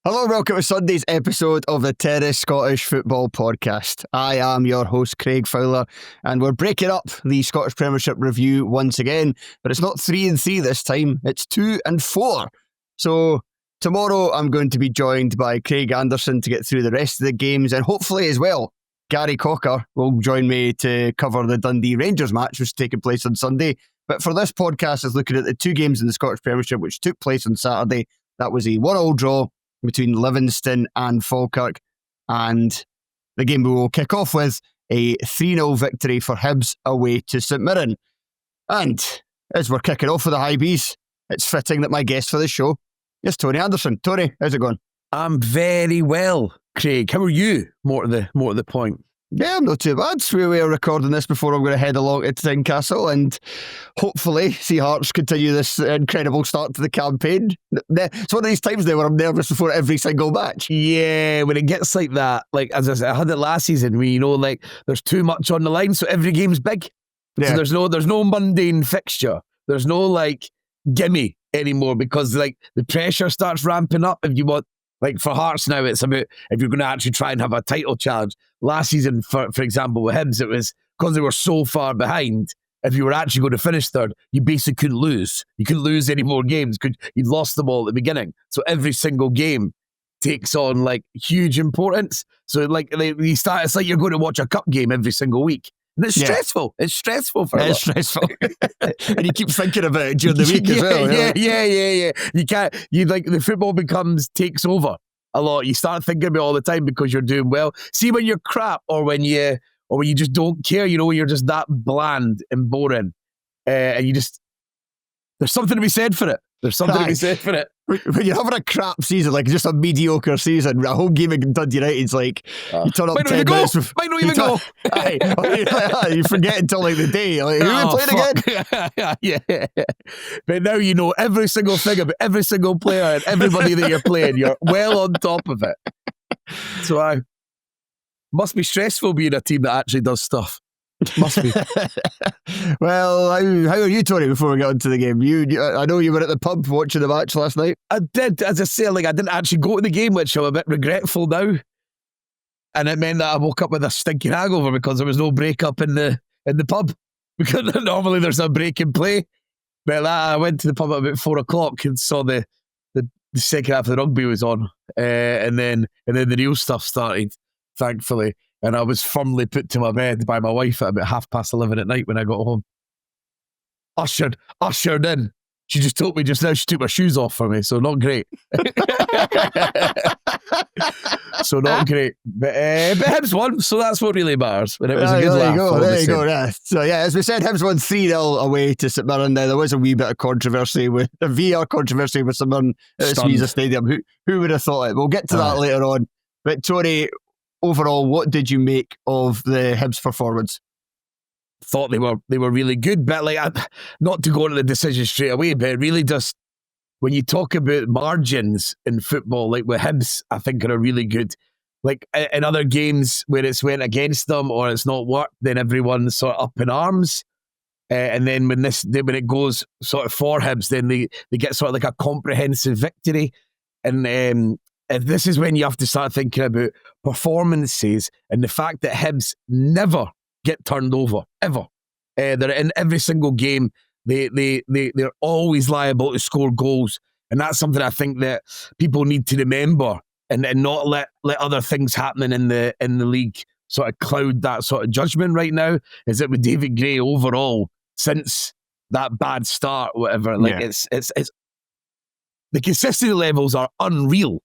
Hello and welcome to Sunday's episode of the Terrace Scottish Football Podcast. I am your host, Craig Fowler, and we're breaking up the Scottish Premiership review once again, but it's not 3 and 3 this time, it's 2 and 4. So tomorrow I'm going to be joined by Craig Anderson to get through the rest of the games, and hopefully as well, Gary Cocker will join me to cover the Dundee Rangers match, which is taking place on Sunday. But for this podcast, is looking at the 2 games in the Scottish Premiership, which took place on Saturday. That was a 1-1 draw between Livingston and Falkirk, and the game we will kick off with a 3-0 victory for Hibs away to St Mirren. And as we're kicking off with the high bees, it's fitting that my guest for the show is Tony Anderson. Tony, how's it going? I'm very well, Craig. How are you? More to the point. Yeah, I'm not too bad. We are recording this before I'm going to head along to Tynecastle and hopefully see Hearts continue this incredible start to the campaign. It's one of these times now where I'm nervous before every single match. Yeah, when it gets like that, like as I said, I had it last season where, you know, like there's too much on the line, so every game's big. Yeah. So there's no mundane fixture. There's no like gimme anymore because like the pressure starts ramping up if you want. Like for Hearts now, it's about if you're going to actually try and have a title challenge. Last season, for example, with Hibs, it was because they were so far behind. If you were actually going to finish third, you basically couldn't lose. You couldn't lose any more games because you'd lost them all at the beginning. So every single game takes on like huge importance. So like you start, it's like you're going to watch a cup game every single week. And it's stressful. It's stressful for It's stressful. And you keep thinking about it during the week as well. Yeah. You can't, the football takes over a lot. You start thinking about it all the time because you're doing well. See when you're crap or when you just don't care, you know, you're just that bland and boring. And there's something to be said for it. When you're having a crap season, like just a mediocre season, a home game against Dundee United's like, you turn up 10 minutes. Might not even go. You forget until like the day. Like, who are we playing again? Yeah. But now you know every single thing about every single player and everybody that you're playing. You're well on top of it. So must be stressful being a team that actually does stuff. Must be. Well, how are you, Tony, before we get on to the game? I know you were at the pub watching the match last night. I did. As I say, like I didn't actually go to the game, which I'm a bit regretful now. And it meant that I woke up with a stinking hangover because there was no break up in the pub. Because normally there's a break in play. But I went to the pub at about 4:00 and saw the second half of the rugby was on. And then the real stuff started, thankfully. And I was firmly put to my bed by my wife at about 11:30 at night when I got home. Ushered in. She just told me just now she took my shoes off for me, so not great. So not great. But Hibs won, so that's what really matters. And it was a good laugh. There you go. Yeah. So yeah, as we said, Hibs won 3-0 away to St Mirren. There was a wee bit of controversy with the VAR controversy with St Mirren at Sweden Stadium. Who would have thought it? We'll get to that later on. But Tony, overall, what did you make of the Hibs performance? Thought they were really good, but like not to go into the decision straight away, but really just when you talk about margins in football, like with Hibs, I think are really good. Like in other games where it's went against them or it's not worked, then everyone's sort of up in arms. And then when it goes sort of for Hibs, then they get sort of like a comprehensive victory. And this is when you have to start thinking about performances and the fact that Hibs never get turned over, ever. They're in every single game. They're always liable to score goals. And that's something I think that people need to remember and not let other things happening in the league sort of cloud that sort of judgment right now. Is that with David Gray overall, since that bad start, whatever, like it's the consistency levels are unreal.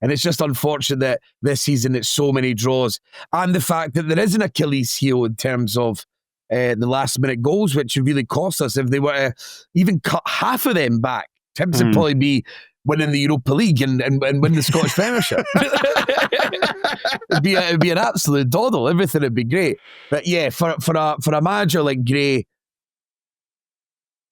And it's just unfortunate that this season it's so many draws. And the fact that there is an Achilles heel in terms of the last minute goals, which would really cost us if they were to even cut half of them back. Hibs would probably be winning the Europa League and win the Scottish Premiership. It'd be an absolute doddle. Everything would be great. But yeah, for a manager like Gray,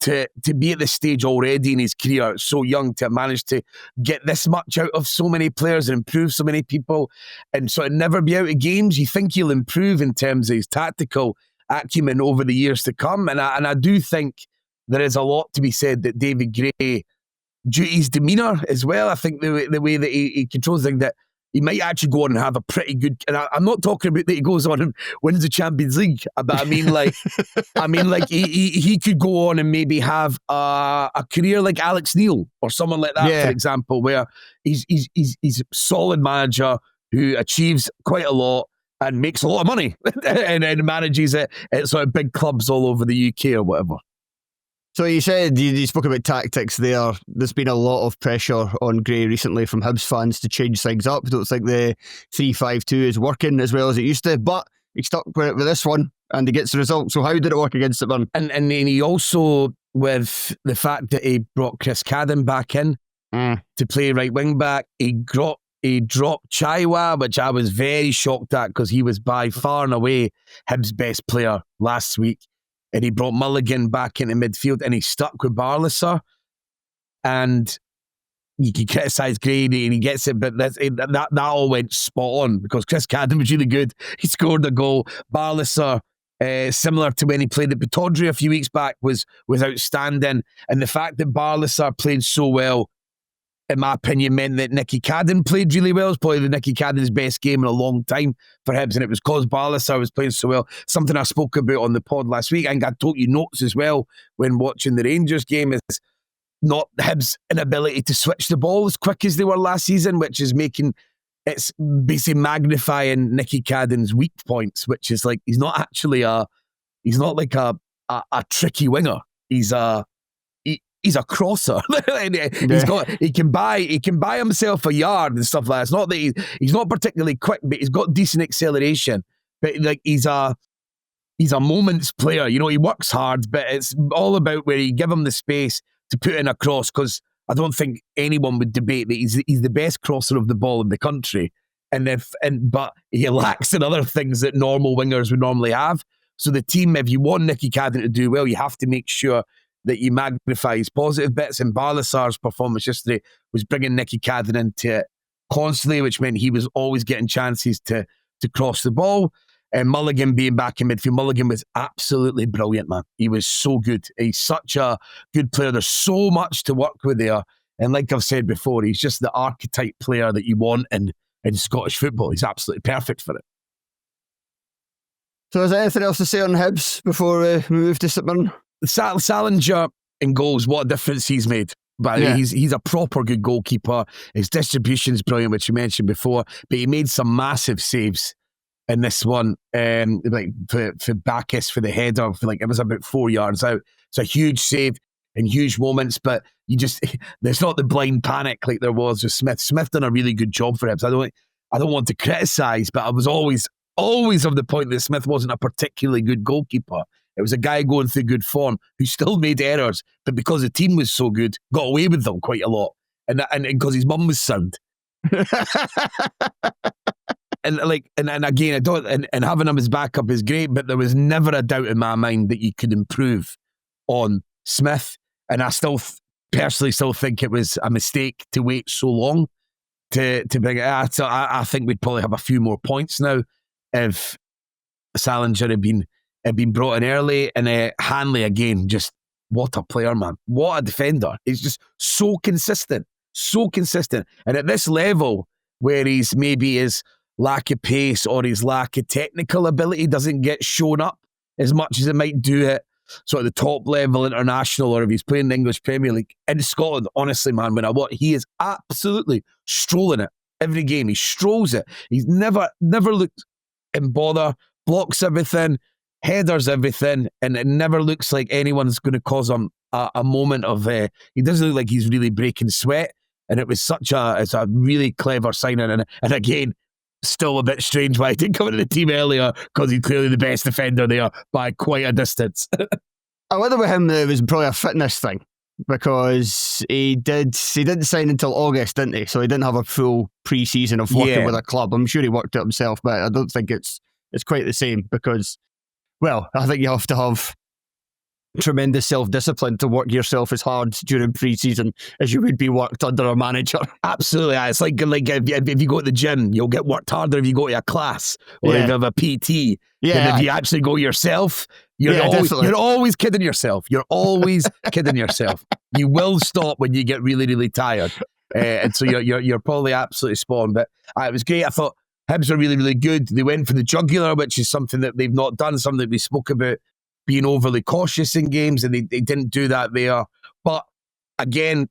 to be at this stage already in his career, so young, to manage to get this much out of so many players and improve so many people and sort of never be out of games. You think he'll improve in terms of his tactical acumen over the years to come. And I do think there is a lot to be said that David Gray due to his demeanour as well. I think the way that he controls things, that he might actually go on and have a pretty good. And I'm not talking about that he goes on and wins the Champions League, but I mean like he could go on and maybe have a career like Alex Neil or someone like that, for example, where he's a solid manager who achieves quite a lot and makes a lot of money and manages it at sort of big clubs all over the UK or whatever. So you said, you spoke about tactics there. There's been a lot of pressure on Gray recently from Hibs fans to change things up. I don't think the 3-5-2 is working as well as it used to, but he stuck with it with this one and he gets the result. So how did it work against St Mirren? And he also, with the fact that he brought Chris Cadden back in to play right wing back, he dropped Chaiwa, which I was very shocked at because he was by far and away Hibs' best player last week. And he brought Mulligan back into midfield and he stuck with Barlaser. And you can criticise Grady and he gets it, but that all went spot on because Chris Cadden was really good. He scored a goal. Barlaser, similar to when he played at Pittodrie a few weeks back, was outstanding. And the fact that Barlaser played so well, in my opinion, meant that Nicky Cadden played really well. It was probably the Nicky Cadden's best game in a long time for Hibs, and it was because Barlaser was playing so well. Something I spoke about on the pod last week, and I took you notes as well when watching the Rangers game, is not Hibs' inability to switch the ball as quick as they were last season, which is making, it's basically magnifying Nicky Cadden's weak points, which is like, he's not like a tricky winger. He's a crosser. He can buy himself a yard and stuff like that. It's not that he's not particularly quick, but he's got decent acceleration. But like he's a moments player. You know, he works hard, but it's all about where you give him the space to put in a cross. Because I don't think anyone would debate that he's the best crosser of the ball in the country. But he lacks in other things that normal wingers would normally have. So the team, if you want Nicky Cadden to do well, you have to make sure that you magnify his positive bits. And Barlaser's performance yesterday was bringing Nicky Cadden into it constantly, which meant he was always getting chances to cross the ball. And Mulligan being back in midfield, Mulligan was absolutely brilliant, man. He was so good. He's such a good player. There's so much to work with there. And like I've said before, he's just the archetype player that you want in Scottish football. He's absolutely perfect for it. So is there anything else to say on Hibs before we move to St Mirren? Salinger in goals, what a difference he's made. But he's a proper good goalkeeper. His distribution's brilliant, which you mentioned before. But he made some massive saves in this one, like for Bacchus for the header. It was about 4 yards out. It's a huge save in huge moments. But there's not the blind panic like there was with Smith. Smith done a really good job for him. So I don't want to criticise, but I was always of the point that Smith wasn't a particularly good goalkeeper. It was a guy going through good form who still made errors, but because the team was so good, got away with them quite a lot. And because his mum was sound. and again, and having him as backup is great, but there was never a doubt in my mind that you could improve on Smith. And I personally still think it was a mistake to wait so long to bring it out. So I think we'd probably have a few more points now if Salinger had been brought in early. And Hanley, again, just what a player, man. What a defender. He's just so consistent. And at this level, where maybe his lack of pace or his lack of technical ability doesn't get shown up as much as it might do at sort of the top level international, or if he's playing the English Premier League. In Scotland, honestly, man, he is absolutely strolling it every game. He strolls it. He's never looked in bother, blocks everything, headers everything, and it never looks like anyone's going to cause him a moment of he doesn't look like he's really breaking sweat. And it was it's a really clever signing, and again, still a bit strange why he didn't come into the team earlier, because he's clearly the best defender there by quite a distance. I wonder with him it was probably a fitness thing, because he didn't sign until August, didn't he? So he didn't have a full pre-season of working with a club. I'm sure he worked it himself, but I don't think it's quite the same, because, well, I think you have to have tremendous self-discipline to work yourself as hard during pre-season as you would be worked under a manager. Absolutely. It's like if you go to the gym, you'll get worked harder if you go to a class or if you have a PT than if you actually go yourself. You're always kidding yourself. You're always kidding yourself. You will stop when you get really, really tired. And so you're probably absolutely spot on. But it was great. I thought Hibs were really, really good. They went for the jugular, which is something that they've not done, something that we spoke about, being overly cautious in games, and they didn't do that there. But again,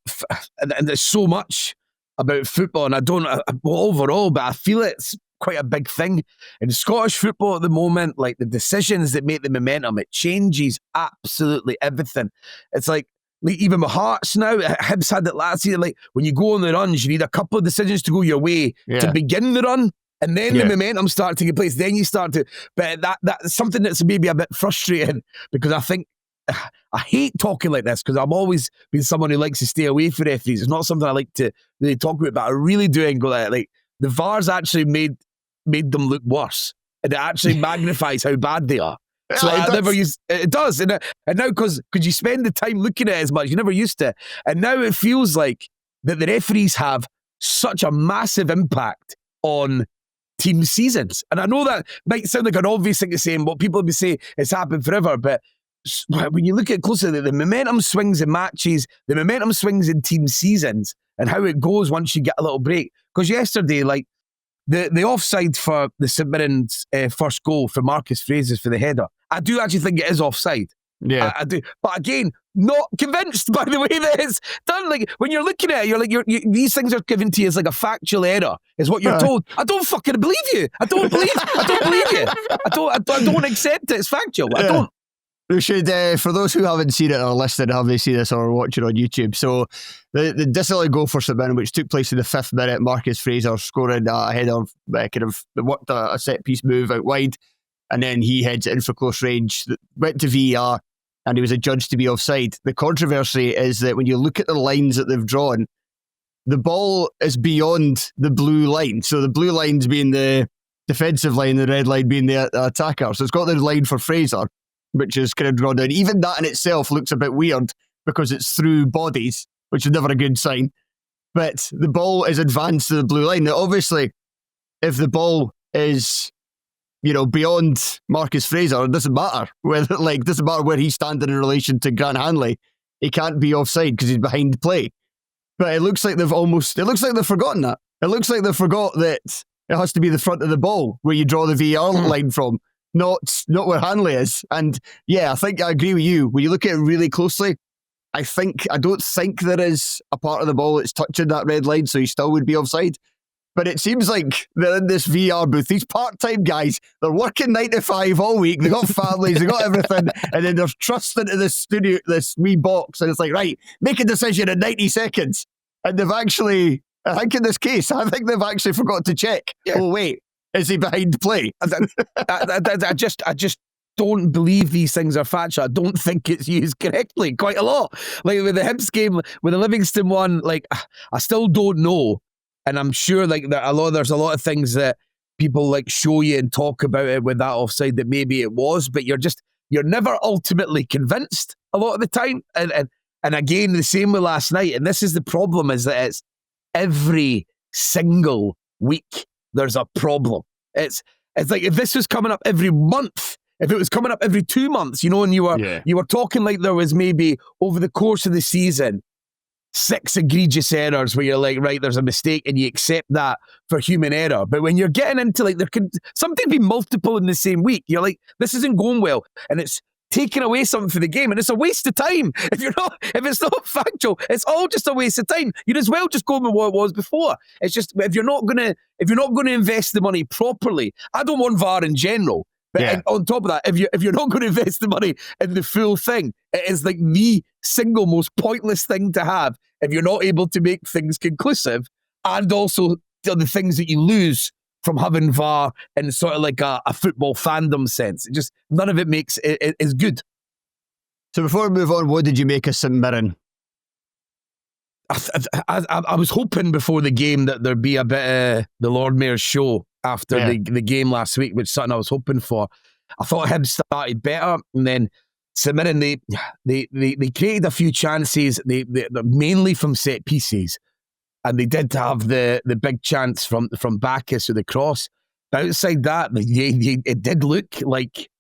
and there's so much about football, and I don't overall, but I feel it's quite a big thing in Scottish football at the moment. Like the decisions that make the momentum, it changes absolutely everything. It's like even with Hearts now, Hibs had it last year. Like when you go on the runs, you need a couple of decisions to go your way to begin the run. And then the momentum starts to get place. Then you start to, but that's something that's maybe a bit frustrating, because I think I hate talking like this, because I've always been someone who likes to stay away from referees. It's not something I like to really talk about, but I really do and go like the VAR's actually made them look worse, and it actually magnifies how bad they are. So it does, and now because you spend the time looking at it as much, you never used to, and now it feels like that the referees have such a massive impact on team seasons. And I know that might sound like an obvious thing to say, and what people would say it's happened forever, but when you look at it closely, the momentum swings in matches, the momentum swings in team seasons, and how it goes once you get a little break. Because yesterday, like the offside for the St Mirren's first goal for Marcus Fraser's for the header, I do actually think it is offside. Yeah, I do, but again, not convinced by the way that it's done. Like when you're looking at it, you're like, these things are given to you as like a factual error, is what you're told. I don't fucking believe you. I don't believe you. I don't accept it. It's factual. I don't. We should, for those who haven't seen it or listened, have they seen this or watching on YouTube? So the disallowed goal for St Mirren, which took place in the 5th minute, Marcus Fraser scoring a header, kind of worked a set piece move out wide, and then he heads it in for close range, went to VAR, and he was adjudged to be offside. The controversy is that when you look at the lines that they've drawn, the ball is beyond the blue line. So the blue line's being the defensive line, the red line being the attacker. So it's got the line for Fraser, which is kind of drawn down. Even that in itself looks a bit weird because it's through bodies, which is never a good sign. But the ball is advanced to the blue line. Now, obviously, if the ball is, beyond Marcus Fraser, it doesn't matter doesn't matter where he's standing in relation to Grant Hanley. He can't be offside because he's behind play. But it looks like they've forgotten that. It looks like they forgot that it has to be the front of the ball where you draw the VAR line from. Not where Hanley is. And yeah, I think I agree with you. When you look at it really closely, I don't think there is a part of the ball that's touching that red line, so he still would be offside. But it seems like they're in this VAR booth. These part-time guys, they're working 9 to 5 all week. They got families, they got everything, and then they're thrust into this studio, this wee box, and it's like, right, make a decision in 90 seconds. And they've actually, I think in this case, they've actually forgot to check. Yeah. Oh wait, is he behind play? I just don't believe these things are factual. I don't think it's used correctly quite a lot. Like with the Hibs game, with the Livingston one, like I still don't know. And I'm sure like there's a lot of things that people like show you and talk about it with that offside that maybe it was, but you're never ultimately convinced a lot of the time. And again, the same with last night. And this is the problem, is that it's every single week there's a problem. It's like if this was coming up every month, if it was coming up every 2 months, and you were talking like there was maybe over the course of the season 6 egregious errors where you're like, right, there's a mistake and you accept that for human error. But when you're getting into like, there can something be multiple in the same week, you're like, this isn't going well, and it's taking away something for the game, and it's a waste of time. If it's not factual, it's all just a waste of time. You'd as well just go with what it was before. It's just if you're not gonna invest the money properly, I don't want VAR in general. But on top of that, if you're not going to invest the money in the full thing, it is like the single most pointless thing to have if you're not able to make things conclusive, and also the things that you lose from having VAR in sort of like a football fandom sense. It just, none of it makes it is good. So before we move on, what did you make of St Mirren? I was hoping before the game that there'd be a bit of the Lord Mayor's show after the game last week, which is something I was hoping for. I thought Hibs started better, and then St Mirren, they created a few chances, they mainly from set pieces, and they did have the big chance from Bacchus with the cross. But outside that, it did look like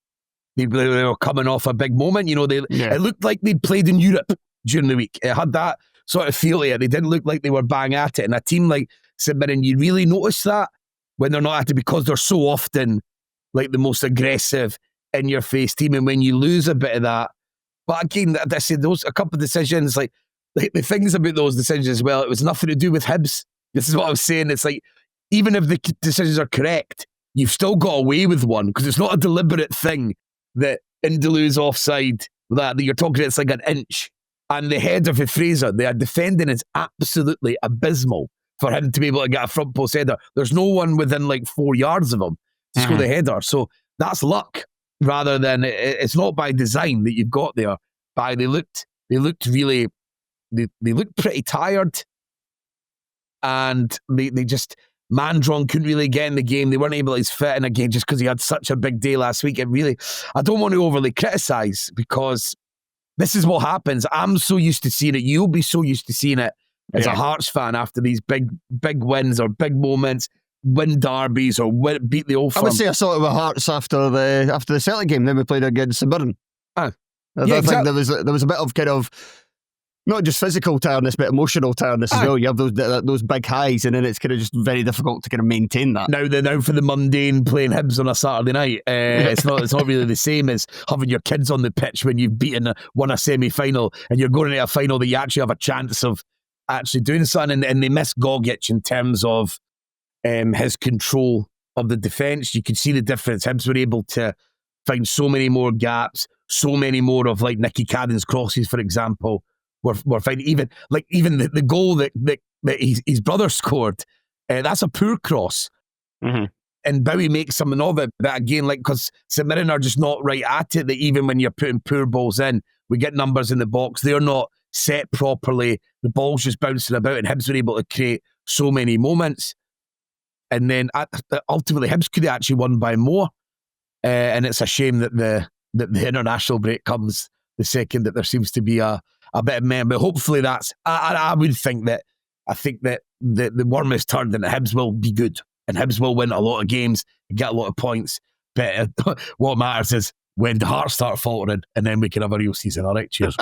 they were coming off a big moment. It looked like they'd played in Europe during the week. It had that sort of feel to it. They didn't look like they were bang at it. And a team like St Mirren, you really notice that when they're not at it, because they're so often like the most aggressive, in-your-face team. And when you lose a bit of that, but again, I said those a couple of decisions, like the things about those decisions as well, it was nothing to do with Hibs. This is what I was saying. It's like, even if the decisions are correct, you've still got away with one, because it's not a deliberate thing that Indaloo's offside, that you're talking, it's like an inch. And the header for Fraser, their defending is absolutely abysmal for him to be able to get a front post header. There's no one within like 4 yards of him to score the header. So that's luck, rather than it's not by design that you've got there. They looked pretty tired, and they just, Mandron couldn't really get in the game. They weren't able to fit in again just because he had such a big day last week. I don't want to overly criticise, because this is what happens. I'm so used to seeing it. You'll be so used to seeing it as a Hearts fan after these big wins or big moments, win derbies or beat the Old Firm. I would say I saw it with Hearts after the Celtic game. Then we played against St Mirren. I think there was a bit of kind of, not just physical tiredness, but emotional tiredness as well. You have those big highs, and then it's kind of just very difficult to kind of maintain that. Now for the mundane playing Hibs on a Saturday night, it's not really the same as having your kids on the pitch when you've won a semi-final, and you're going into a final that you actually have a chance of actually doing something. And they missed Gogic in terms of his control of the defence. You could see the difference. Hibs were able to find so many more gaps, so many more of like Nicky Cadden's crosses, for example. Were fine. Even the goal that his brother scored, that's a poor cross. Mm-hmm. And Bowie makes something of it. But again, because St Mirren are just not right at it, that even when you're putting poor balls in, we get numbers in the box, they're not set properly, the ball's just bouncing about, and Hibs were able to create so many moments. And then ultimately Hibs could have actually won by more. And it's a shame that the international break comes the second that there seems to be a bit of men, but hopefully that's, I think that the worm is turned and Hibs will be good, and Hibs will win a lot of games and get a lot of points. But what matters is when the Hearts start faltering, and then we can have a real season. All right, cheers.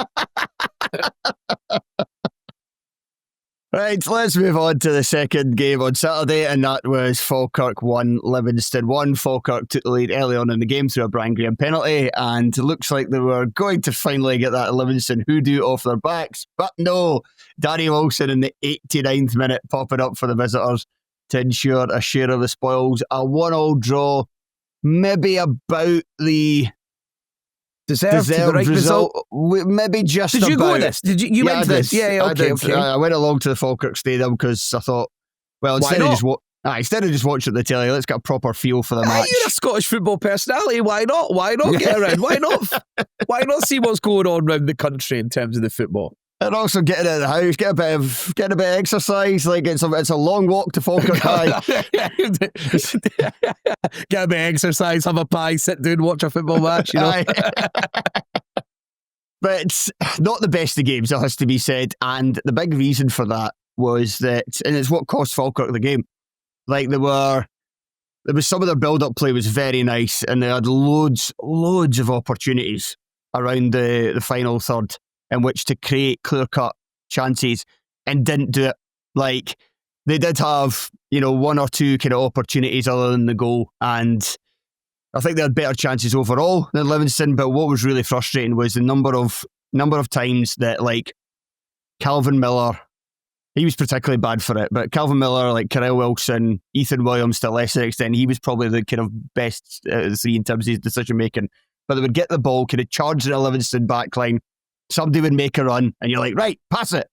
Right, let's move on to the second game on Saturday, and that was Falkirk 1, Livingston 1. Falkirk took the lead early on in the game through a Brian Graham penalty, and it looks like they were going to finally get that Livingston hoodoo off their backs. But no, Danny Wilson in the 89th minute popping up for the visitors to ensure a share of the spoils. A 1-1 draw, maybe about the deserved the right result. Maybe just Did you about. go with this? Did you went this? Yeah, okay. I went along to the Falkirk Stadium because I thought, well, instead of just watching the telly, let's get a proper feel for the match. You're a Scottish football personality. Why not? Why not get around? Why not see what's going on around the country in terms of the football? And also getting out of the house, get a bit of exercise. Like it's a long walk to Falkirk High. Get a bit of exercise, have a pie, sit down, watch a football match. But it's not the best of games, it has to be said. And the big reason for that was that, and it's what cost Falkirk the game. Like there was some of their build-up play was very nice, and they had loads of opportunities around the final third in which to create clear-cut chances, and didn't do it. Like, they did have, one or two kind of opportunities other than the goal, and I think they had better chances overall than Livingston, but what was really frustrating was the number of times that, like, Calvin Miller, he was particularly bad for it, but Calvin Miller, like Kyrell Wilson, Ethan Williams to a lesser extent, he was probably the kind of best out of the three in terms of his decision-making. But they would get the ball, kind of charge the Livingston backline, somebody would make a run, and you're like, right, pass it.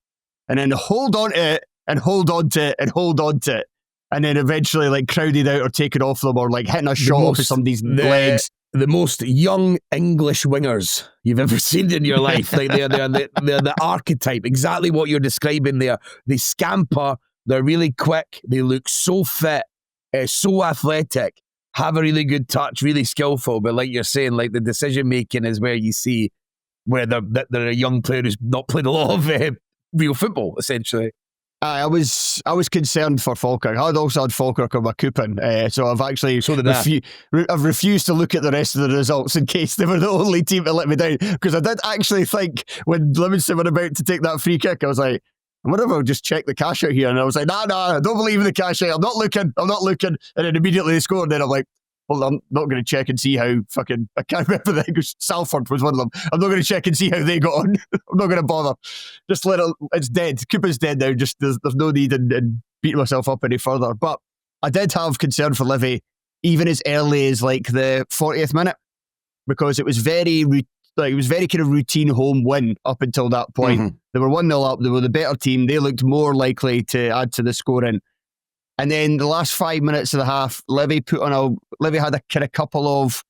And then hold on to it, and hold on to it, and hold on to it. And then eventually, like, crowded out or taken off them, or like hitting a shot off of somebody's legs. The most young English wingers you've ever seen in your life. Like they're the archetype, exactly what you're describing there. They scamper, they're really quick, they look so fit, so athletic, have a really good touch, really skillful. But like you're saying, like the decision making is where you see where they're a young player who's not played a lot of real football, essentially. I was concerned for Falkirk. I'd also had Falkirk on my coupon, so I've actually I've refused to look at the rest of the results in case they were the only team to let me down. Because I did actually think when Livingston were about to take that free kick, I was like, I wonder if I'll just check the cash out here. And I was like, nah, I don't believe in the cash out. I'm not looking. And then immediately they scored. And then I'm like, well, I'm not going to check and see how fucking, I can't remember that, because Salford was one of them. I'm not going to check and see how they got on. I'm not going to bother. Just let it, it's dead. Cooper's dead now. Just there's no need in beating myself up any further. But I did have concern for Livy, even as early as like the 40th minute, because it was very kind of routine home win up until that point. Mm-hmm. They were 1-0 up. They were the better team. They looked more likely to add to the scoring. And then the last 5 minutes of the half, Livy had a kind of couple of,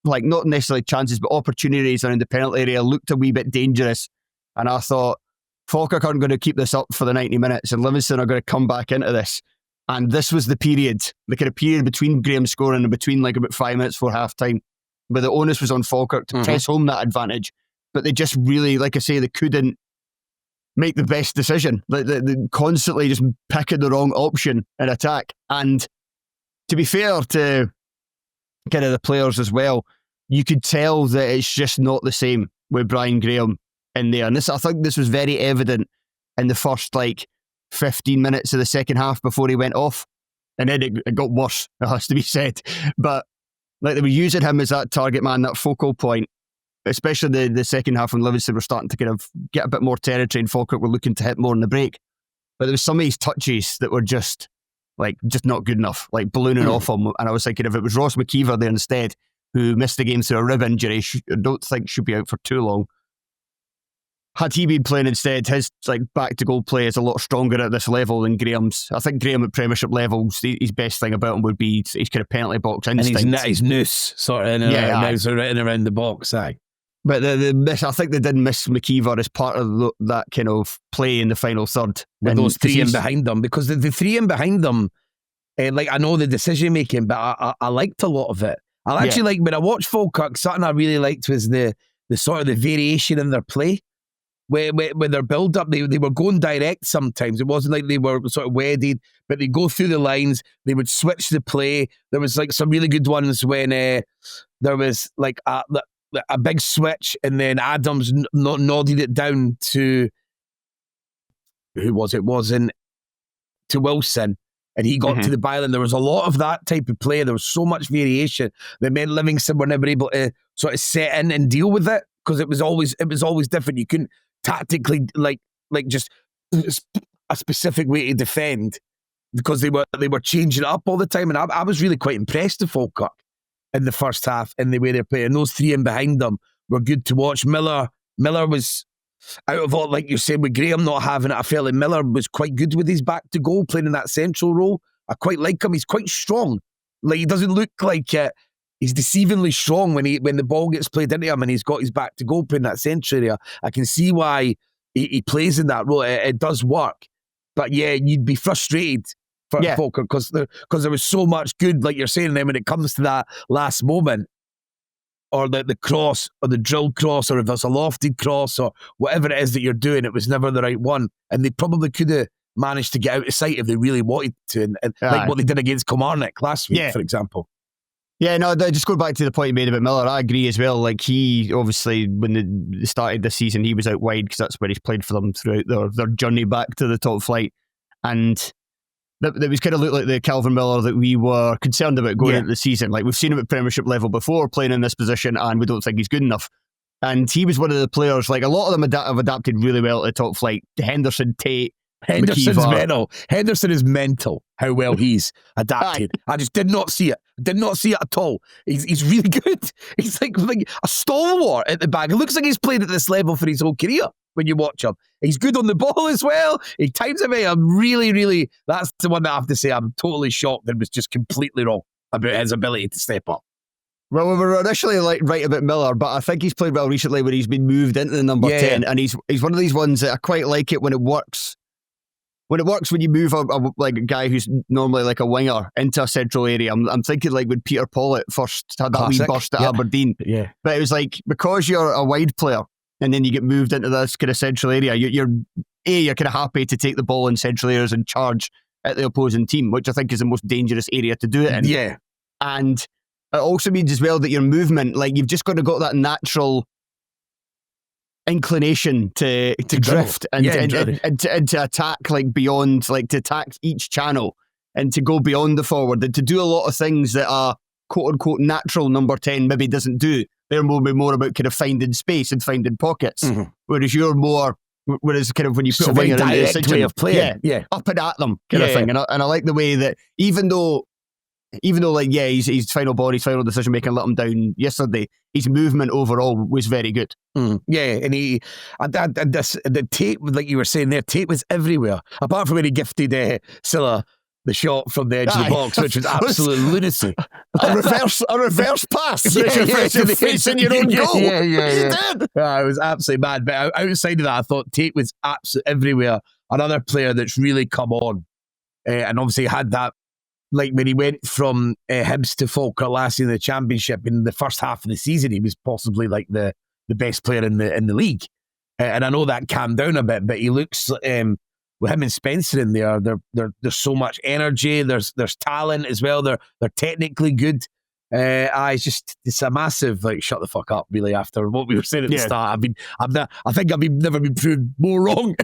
like, not necessarily chances, but opportunities around the penalty area, looked a wee bit dangerous. And I thought, Falkirk aren't going to keep this up for the 90 minutes, and Livingston are going to come back into this. And this was the kind of period between Graham scoring and between like about 5 minutes before half time, where the onus was on Falkirk to press home that advantage. But they just really, like I say, they couldn't make the best decision. They constantly just picking the wrong option in attack. And to be fair to kind of the players as well, you could tell that it's just not the same with Brian Graham in there. And I think this was very evident in the first 15 minutes of the second half before he went off. And then it got worse, it has to be said. But they were using him as that target man, that focal point, especially the second half when Livingston were starting to kind of get a bit more territory and Falkirk were looking to hit more in the break. But there was some of these touches that were just not good enough, like ballooning off him. And I was thinking, if it was Ross McKeever there instead, who missed the game through a rib injury, I don't think should be out for too long. Had he been playing instead, his back to goal play is a lot stronger at this level than Graham's. I think Graham at Premiership levels, his best thing about him would be his kind of penalty box instinct. And his noose sort of in and around the box, aye. But I think they did miss McKeever as part of that kind of play in the final third. With those three in behind them. Because the three in behind them, I know the decision making, but I liked a lot of it. I actually when I watched Falkirk, something I really liked was the sort of the variation in their play. Where their build up, they were going direct sometimes. It wasn't like they were sort of wedded, but they go through the lines, they would switch the play. There was some really good ones when there was a big switch, and then Adams nodded it down to who was it? To Wilson, and he got to the byline. There was a lot of that type of play. There was so much variation that meant Livingston were never able to sort of set in and deal with it, because it was always different. You couldn't tactically just a specific way to defend, because they were changing it up all the time. And I was really quite impressed with Falkirk in the first half in the way they're playing. Those three in behind them were good to watch. Miller was, out of all, like you said, with Graham not having it, I felt like Miller was quite good with his back to goal, playing in that central role. I quite like him. He's quite strong. He doesn't look like he's deceivingly strong when the ball gets played into him and he's got his back to goal playing that centre area. I can see why he plays in that role. It does work. But yeah, you'd be frustrated for Falkirk because there was so much good, like you're saying, then when it comes to that last moment, or the cross, or the drilled cross, or if it's a lofted cross, or whatever it is that you're doing, it was never the right one. And they probably could have managed to get out of sight if they really wanted to, and like what they did against Kilmarnock last week, for example. Yeah, no, just go back to the point you made about Miller. I agree as well. He, obviously, when they started this season, he was out wide because that's where he's played for them throughout their journey back to the top flight. And that was kind of looked like the Calvin Miller that we were concerned about going into the season. We've seen him at Premiership level before playing in this position, and we don't think he's good enough. And he was one of the players, a lot of them have adapted really well to the top flight. Henderson, Tate, Henderson's McKeever. mental. Henderson is mental, how well he's adapted. I just did not see it. Did not see it at all. He's really good. He's like a stalwart at the back. It looks like he's played at this level for his whole career when you watch him. He's good on the ball as well. He times it out. I'm really, that's the one that I have to say I'm totally shocked that was just completely wrong about his ability to step up. Well, we were initially right about Miller, but I think he's played well recently when he's been moved into the number 10, and he's one of these ones that I quite like it when it works. When it works, when you move a guy who's normally like a winger into a central area, I'm thinking when Peter Pollitt first had that wee burst at Aberdeen. Yeah. But it was because you're a wide player and then you get moved into this kind of central area, you're kind of happy to take the ball in central areas and charge at the opposing team, which I think is the most dangerous area to do it in. Yeah. And it also means as well that your movement, like you've just got that natural inclination to drift and to attack, like beyond, like to attack each channel and to go beyond the forward and to do a lot of things that a quote unquote natural number 10 maybe doesn't do. They're more about kind of finding space and finding pockets, whereas you're more, kind of when you put a winger in the situation, way of playing, up and at them kind of thing. And I like the way that even though like his final ball, his final decision making let him down yesterday, his movement overall was very good. Yeah, and the Tate, like you were saying there, Tate was everywhere apart from when he gifted Silla the shot from the edge of the box, which was absolute lunacy. A reverse pass. You're facing your own goal. Yeah. He did. It was absolutely mad. But outside of that, I thought Tate was absolutely everywhere. Another player that's really come on, and obviously had that, like when he went from Hibs to Falkirk last year in the Championship, in the first half of the season, he was possibly like the best player in the league. And I know that calmed down a bit, but he looks, with him and Spencer in there, there's so much energy. There's talent as well. They're technically good. It's a massive, like, shut the fuck up, really, after what we were saying at the start. I think I've never been proved more wrong.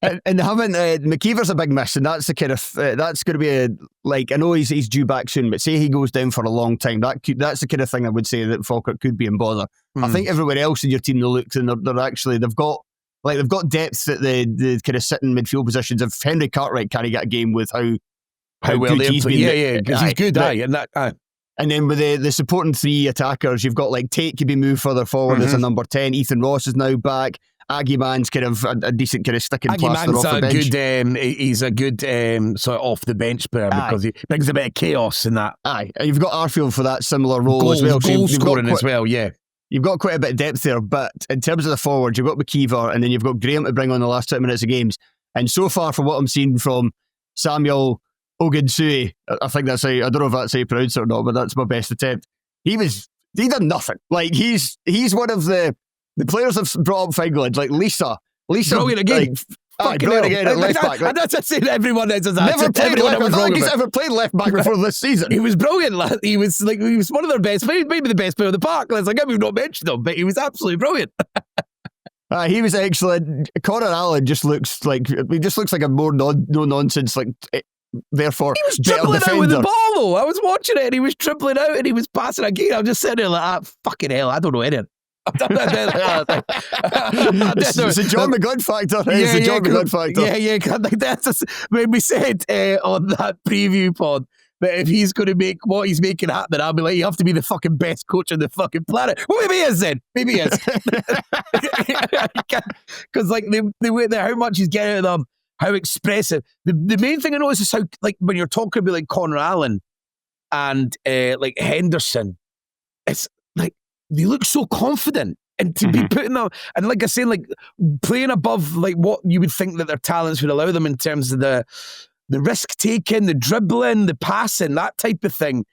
And having McKeever's a big miss, and that's the kind of that's going to be I know he's due back soon, but say he goes down for a long time, that's the kind of thing I would say that Falkirk could be in bother. I think everywhere else in your team they looked and they've got depth at the kind of sitting midfield positions. If Henry Cartwright can't get a game with how well good he's been, because he's good, and then with the supporting three attackers, you've got like Tate could be moved further forward as a number 10. Ethan Ross is now back. Aggie Man's kind of a decent kind of sticking plaster off the bench. He's a good sort of off the bench player because he brings a bit of chaos in that. Aye, and you've got Arfield for that similar role as well. Goal scoring as well, yeah. You've got quite a bit of depth there, but in terms of the forwards, you've got McKeever and then you've got Graham to bring on the last 20 minutes of games. And so far, from what I'm seeing from Samuel Ogunsue, I think that's how, I don't know if that's how you pronounce it or not, but that's my best attempt. He did nothing. Like he's one of the players have brought up England, like Lisa brilliant again. Brilliant again at left back. And that's what I said, everyone is never played left back. I don't think he's ever played left back before this season. He was brilliant. He was one of their best, maybe the best player of the park. It's like, we've not mentioned him, but he was absolutely brilliant. He was excellent. Connor Allen just looks like a more no nonsense, like therefore he was better dribbling defender. out with the ball though. I was watching it and he was dribbling out and he was passing again. I was just sitting there like, fucking hell, I don't know anything. It's a John McGood factor. It's a John McGood factor. Yeah. That's when we said on that preview pod that if he's going to make what he's making happen, I'll be like, you have to be the fucking best coach on the fucking planet. Well, maybe he is then. Maybe he is. Because like the way that how much he's getting out of them, how expressive. The main thing I notice is how, like, when you're talking about like Connor Allen and like Henderson, it's like they look so confident, and to be putting them, and like I say, like playing above like what you would think that their talents would allow them in terms of the risk taking, the dribbling, the passing, that type of thing.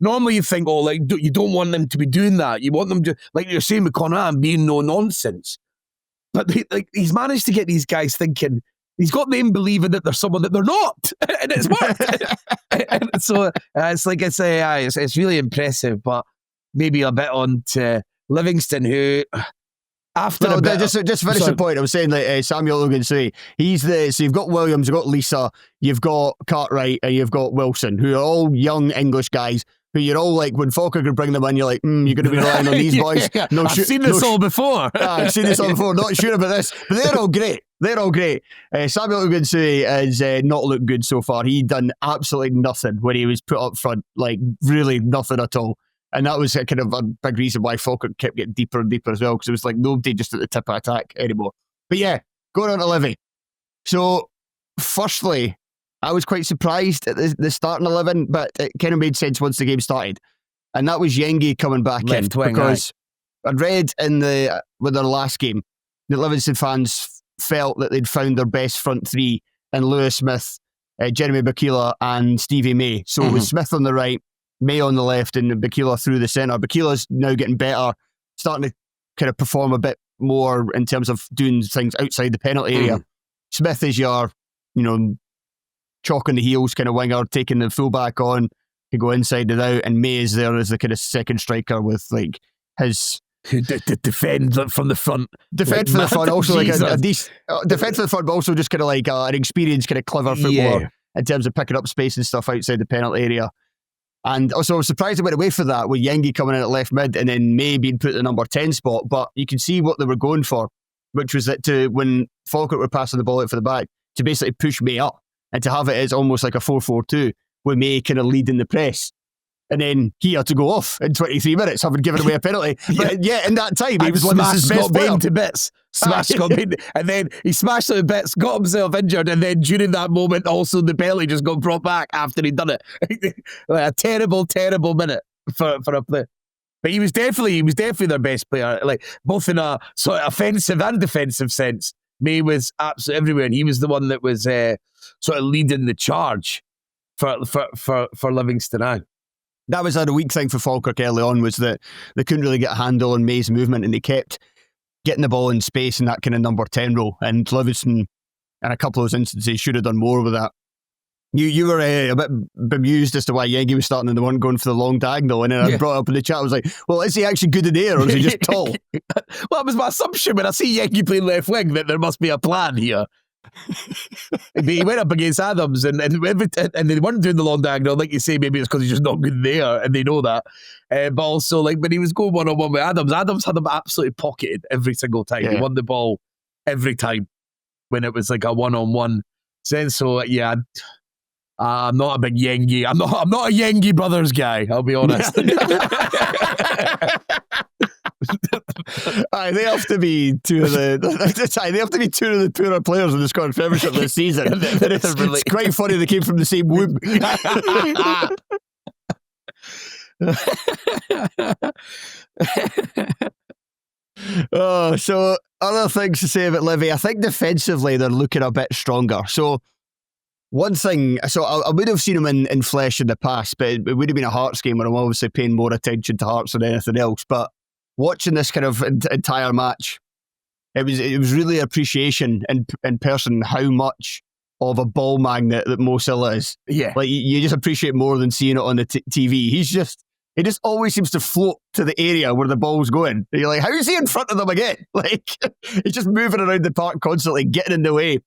Normally you think, oh, like you don't want them to be doing that. You want them to, like you're saying with Connor Allen, being no nonsense. But he's managed to get these guys thinking. He's got them believing that they're someone that they're not, and it's worked. And so it's like I say, it's really impressive. But maybe a bit on to Livingston, who after just finish the point. I was saying like Samuel Ogunsue. So you've got Williams, you've got Lisa, you've got Cartwright, and you've got Wilson, who are all young English guys. Who you're all like, when Falkirk could bring them in, you're like, you're going to be relying on these boys. I've seen this all before. I've seen this all before. Not sure about this, but they're all great. Samuel Ogunsue has not looked good so far. He done absolutely nothing when he was put up front, like really nothing at all. And that was kind of a big reason why Falkirk kept getting deeper and deeper as well, because it was like nobody just at the tip of attack anymore. But yeah, going on to Livy. So, firstly, I was quite surprised at the starting 11, but it kind of made sense once the game started. And that was Yengi coming back left in. Wing, because I'd read with their last game that Livingston fans felt that they'd found their best front three in Lewis Smith, Jeremy Bakila and Stevie May. So it was Smith on the right, May on the left, and Bakila through the centre. Bakila's now getting better starting to kind of perform a bit more in terms of doing things outside the penalty area. Smith is your, chalk on the heels kind of winger, taking the fullback on, can go inside and out, and May is there as the kind of second striker with like his... defend from the front. Defend from the front, also like a decent... defend from the front, but also just kind of like an experienced, kind of clever footballer in terms of picking up space and stuff outside the penalty area. And also I was surprised I went away for that with Yengi coming in at left mid and then May being put in the number 10 spot, but you can see what they were going for, which was that when Falkirk were passing the ball out for the back, to basically push May up and to have it as almost like a 4-4-2 with May kind of leading the press. And then he had to go off in 23 minutes, having given away a penalty. But in that time, he was one of his best players. To bits. Smashed got made, and then he smashed it to bits, got himself injured, and then during that moment, also the penalty just got brought back after he'd done it. Like a terrible, terrible minute for a player. But he was definitely their best player, like both in a sort of offensive and defensive sense. May was absolutely everywhere, and he was the one that was sort of leading the charge for Livingston. That was a weak thing for Falkirk early on, was that they couldn't really get a handle on May's movement, and they kept getting the ball in space in that kind of number 10 role. And Livingston, in a couple of those instances, should have done more with that. You were a bit bemused as to why Yengi was starting in the one going for the long diagonal, and then I brought up in the chat, I was like, well, is he actually good in the air, or is he just tall? Well, that was my assumption when I see Yengi playing left wing, that there must be a plan here. But he went up against Adams and they weren't doing the long diagonal, like you say. Maybe it's because he's just not good there and they know that, but also like when he was going one-on-one with Adams had him absolutely pocketed every single time. He won the ball every time when it was like a one-on-one sense. So I'm not a big Yengi. I'm not a Yengi brothers guy, I'll be honest. They have to be two of the poorer players in the Scottish Premiership this season. It's quite funny they came from the same womb. So other things to say about Livy, I think defensively they're looking a bit stronger. So one thing, I would have seen him in flesh in the past, but it would have been a Hearts game where I'm obviously paying more attention to Hearts than anything else. But watching this kind of entire match, it was really appreciation in person how much of a ball magnet that Mo Salah is. Yeah, like you just appreciate more than seeing it on the TV. He just always seems to float to the area where the ball's going. And you're like, how is he in front of them again? Like he's just moving around the park constantly, getting in the way.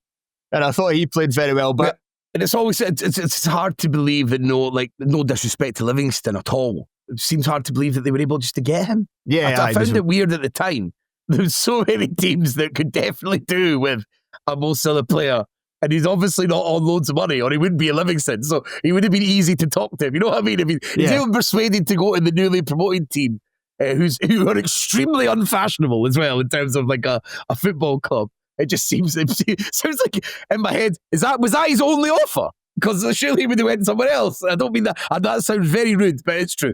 And I thought he played very well, but. And it's always it's hard to believe that no disrespect to Livingston at all. It seems hard to believe that they were able just to get him. Yeah, I found it weird at the time. There was so many teams that could definitely do with a Mo Salah player, and he's obviously not on loads of money, or he wouldn't be a Livingston, so he would have been easy to talk to him. You know what I mean? If he's even persuaded to go in the newly promoted team, who are extremely unfashionable as well in terms of like a football club. It sounds like in my head, was that his only offer? Because surely he would have went somewhere else. I don't mean that. And that sounds very rude, but it's true.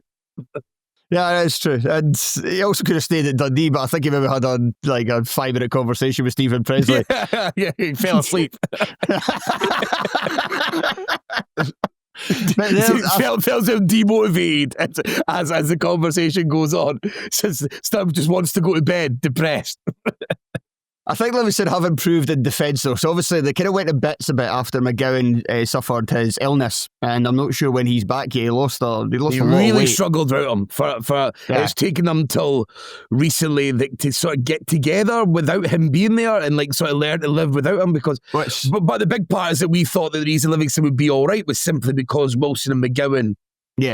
Yeah, it's true. And he also could have stayed at Dundee, but I think he maybe had a 5-minute conversation with Stephen Presley. Yeah, he fell asleep. Felt so demotivated as the conversation goes on. Since Stump just wants to go to bed, depressed. I think Livingston have improved in defence though. So obviously they kind of went to bits a bit after McGowan suffered his illness, and I'm not sure when he's back yet. He lost a lot of weight. Struggled without him. It's taken them till recently to sort of get together without him being there and sort of learn to live without him. Because, but the big part is that we thought that the reason Livingston would be all right was simply because Wilson and McGowan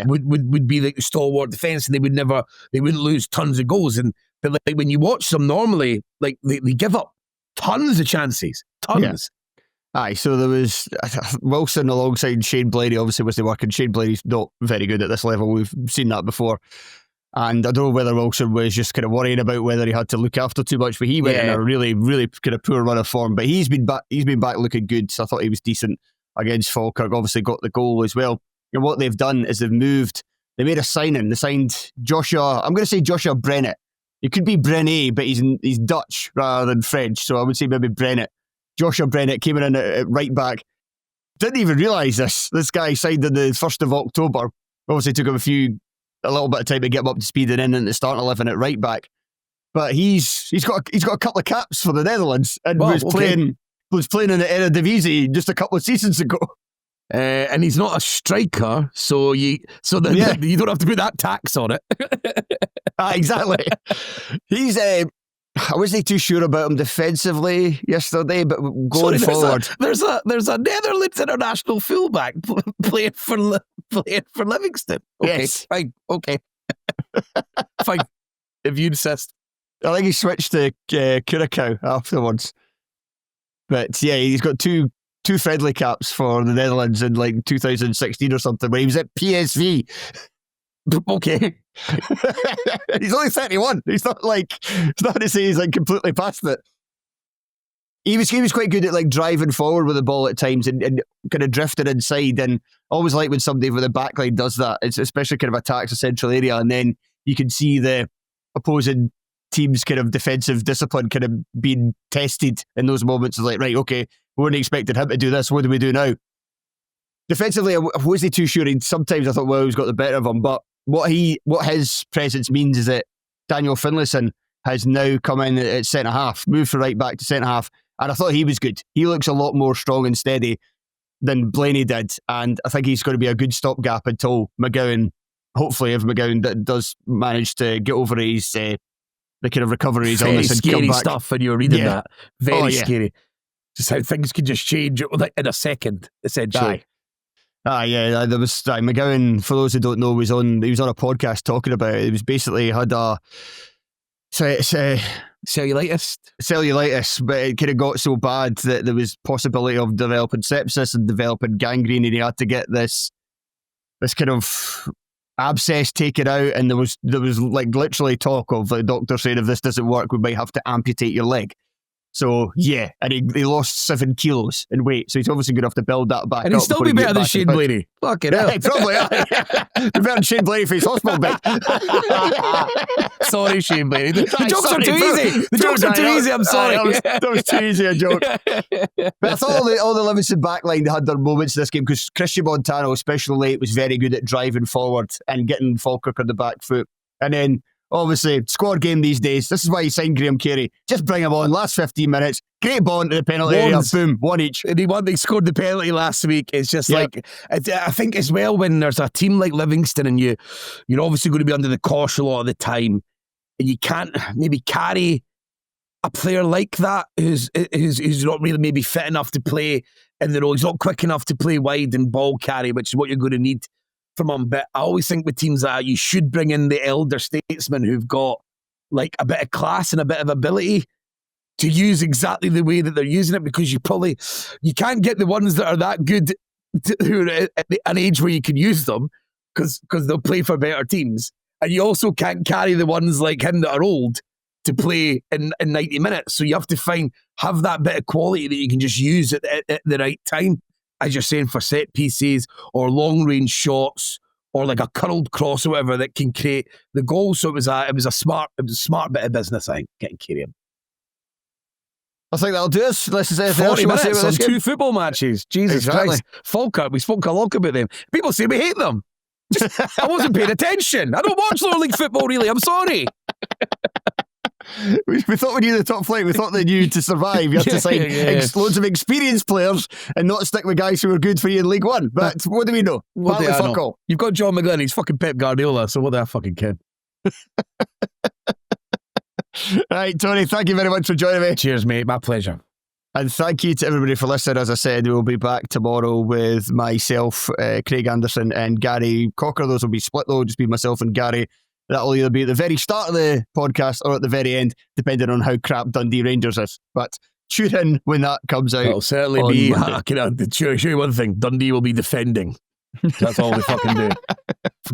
would be the stalwart defence, and they wouldn't lose tons of goals. But when you watch them normally, they give up tons of chances. Tons. Yeah. Aye, so there was Wilson alongside Shane Blaney, obviously was the working. Shane Blaney's not very good at this level. We've seen that before. And I don't know whether Wilson was just kind of worrying about whether he had to look after too much, but he went in a really, really kind of poor run of form. But he's been back looking good, so I thought he was decent against Falkirk. Obviously got the goal as well. And what they've done is they made a signing. They signed Joshua Brennett. It could be Brené, but he's Dutch rather than French, so I would say maybe Brennett. Joshua Brennett came in at right back. Didn't even realise this. This guy signed on the 1st of October. Obviously took him a little bit of time to get him up to speed and in at the starting 11 at right back. but he's got a couple of caps for the Netherlands and was playing in the Eredivisie just a couple of seasons ago. And he's not a striker, so you don't have to put that tax on it. Exactly. He's I wasn't too sure about him defensively yesterday, but going forward, there's a Netherlands international fullback playing for Livingston. Okay, yes, fine. Okay, fine. If you insist. I think he switched to Curacao afterwards. But yeah, he's got two friendly caps for the Netherlands in like 2016 or something, where he was at PSV. Okay. He's only 31. It's not to say he's like completely past it. He was quite good at like driving forward with the ball at times and kind of drifting inside, and always like when somebody with a backline does that. It's especially kind of attacks a central area, and then you can see the opposing team's kind of defensive discipline kind of being tested in those moments. It's like, right, okay, we weren't expecting him to do this. What do we do now? Defensively, I wasn't too sure. Sometimes I thought, well, he's got the better of him, but what his presence means is that Daniel Finlayson has now come in at centre half, moved from right back to centre half, and I thought he was good. He looks a lot more strong and steady than Blaney did, and I think he's going to be a good stopgap until McGowan. Hopefully, if McGowan does manage to get over his the kind of recovery he's on, very and scary come back. stuff when you're reading that. Very scary. Just how things can just change in a second, essentially. Yeah, there was McGowan, for those who don't know, he was on a podcast talking about it. He was basically had a cellulitis, but it kind of got so bad that there was possibility of developing sepsis and developing gangrene, and he had to get this kind of abscess taken out, and there was like literally talk of the doctor saying, if this doesn't work, we might have to amputate your leg. So yeah, and he lost 7 kilos in weight, so he's obviously going to have to build that back. And he'll still be better than Shane Blaney. Fucking hell. Probably. Be better than Shane Blaney for his hospital bed. Sorry, Shane Blaney. The jokes are too easy. The jokes are too easy. I'm sorry. That was too easy a joke. But I thought all the Livingston backline had their moments in this game, because Christian Montano, especially late, was very good at driving forward and getting Falkirk on the back foot. And then obviously, squad game these days. This is why you signed Graham Carey. Just bring him on. Last 15 minutes. Great ball into the penalty area. Boom. One each. And they scored the penalty last week. It's just like, I think as well, when there's a team like Livingston and you're obviously going to be under the cosh a lot of the time, and you can't maybe carry a player like that who's not really maybe fit enough to play in the role. He's not quick enough to play wide and ball carry, which is what you're going to need from him. But I always think with teams like that, you should bring in the elder statesmen who've got like a bit of class and a bit of ability to use exactly the way that they're using it, because you can't get the ones that are that good who are at an age where you can use them, because they'll play for better teams. And you also can't carry the ones like him that are old to play in 90 minutes. So you have to have that bit of quality that you can just use at the right time, as you're saying, for set pieces or long range shots or like a curled cross or whatever that can create the goal. So it was a smart bit of business, I think, getting Carey in. I think that'll do us. Let's say 40 minutes on 2 football matches. Jesus Christ. Falkirk, we spoke a lot about them. People say we hate them. I wasn't paying attention. I don't watch lower league football, really. I'm sorry. We thought we knew the top flight. We thought they knew to survive. You have to sign loads of experienced players and not stick with guys who are good for you in League One. But what do we know? Fuck all. You've got John McGlynn. He's fucking Pep Guardiola. So what do I fucking kid? Right, Tony, thank you very much for joining me. Cheers, mate. My pleasure. And thank you to everybody for listening. As I said, we'll be back tomorrow with myself, Craig Anderson and Gary Cocker. Those will be split though, just be myself and Gary. That'll either be at the very start of the podcast or at the very end, depending on how crap Dundee Rangers is. But tune in when that comes out. It'll certainly be, I can show you one thing, Dundee will be defending. That's all we fucking do.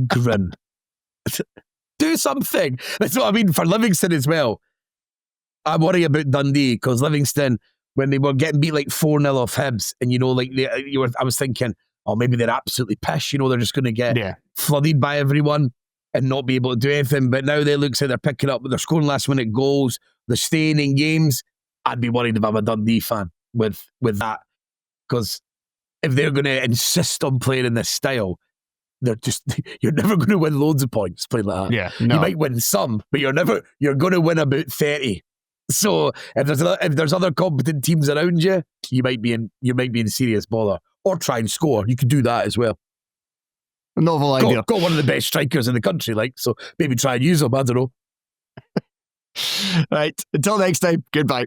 Grin. Do something. That's what I mean for Livingston as well. I worry about Dundee, because Livingston, when they were getting beat like 4-0 off Hibs, and I was thinking, oh, maybe they're absolutely pissed, they're just going to get flooded by everyone and not be able to do anything. But now they look like they're picking up, they're scoring last minute goals, they're staying in games. I'd be worried if I'm a Dundee fan with that, because if they're going to insist on playing in this style, they're just, you're never going to win loads of points playing like that. Yeah, no. You might win some, but you're going to win about 30. So if there's other competent teams around you, you might be in serious bother. Or try and score. You could do that as well. Novel idea. Got one of the best strikers in the country, so maybe try and use them. I don't know. Right. Until next time, goodbye.